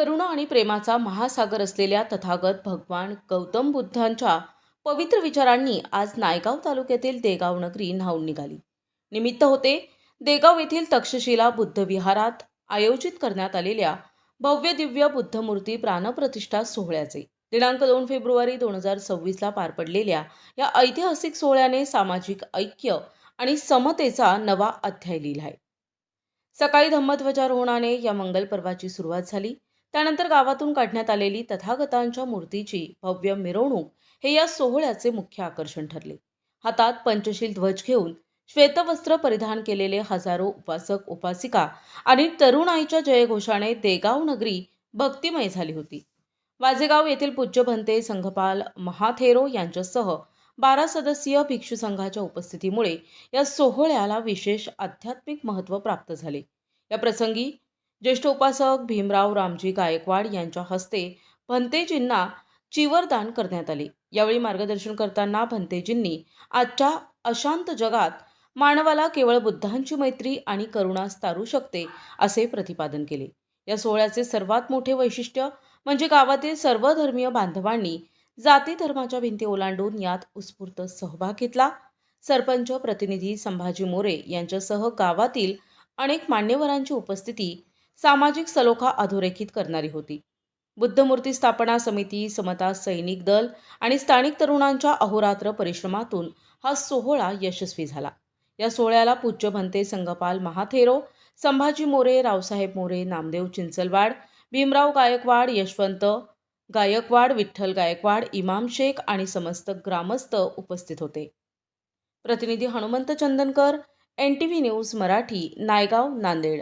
करुणा आणि प्रेमाचा महासागर असलेल्या तथागत भगवान गौतम बुद्धांच्या पवित्र विचारांनी आज नायगाव तालुक्यातील देगाव नगरी न्हाऊन निघाली. निमित्त होते देगाव येथील तक्षशिला बुद्ध विहारात आयोजित करण्यात आलेल्या भव्य दिव्य बुद्धमूर्ती प्राणप्रतिष्ठा सोहळ्याचे. दिनांक 2 फेब्रुवारी 2026 पार पडलेल्या या ऐतिहासिक सोहळ्याने सामाजिक ऐक्य आणि समतेचा नवा अध्याय लिहिला आहे. सकाळी धम्मध्वजारोहणाने या मंगल पर्वाची सुरुवात झाली. त्यानंतर गावातून काढण्यात आलेली तथागतांच्या मूर्तीची भव्य मिरवणूक हे या सोहळ्याचे मुख्य आकर्षण ठरले. हातात पंचशील ध्वज घेऊन श्वेतवस्त्र परिधान केलेले हजारो उपासक उपासिका आणि तरुणाईच्या जयघोषाने देगाव नगरी भक्तिमय झाली होती. वाजेगाव येथील पूज्य भंते संघपाल महाथेरो यांच्यासह 12 सदस्यीय भिक्षू संघाच्या उपस्थितीमुळे या सोहळ्याला विशेष आध्यात्मिक महत्त्व प्राप्त झाले. या प्रसंगी ज्येष्ठ उपासक भीमराव रामजी गायकवाड यांच्या हस्ते भंतेजींना चिवरदान करण्यात आले. यावेळी मार्गदर्शन करताना भंतेजींनी आजच्या अशांत जगात मानवाला केवळ बुद्धांची मैत्री आणि करुणाच तारू शकते असे प्रतिपादन केले. या सोहळ्याचे सर्वात मोठे वैशिष्ट्य म्हणजे गावातील सर्व धर्मीय बांधवांनी जाती धर्माच्या भिंती ओलांडून यात उत्स्फूर्त सहभाग घेतला. सरपंच प्रतिनिधी संभाजी मोरे यांच्यासह गावातील अनेक मान्यवरांची उपस्थिती सामाजिक सलोखा अधोरेखित करणारी होती. बुद्धमूर्ती स्थापना समिती, समता सैनिक दल आणि स्थानिक तरुणांच्या अहोरात्र परिश्रमातून हा सोहळा यशस्वी झाला. या सोहळ्याला पूज्य भंते संघपाल महाथेरो, संभाजी मोरे, रावसाहेब मोरे, नामदेव चिंचलवाड, भीमराव गायकवाड, यशवंत गायकवाड, विठ्ठल गायकवाड, इमाम शेख आणि समस्त ग्रामस्थ उपस्थित होते. प्रतिनिधी हनुमंत चंदनकर, NTV न्यूज मराठी, नायगाव, नांदेड.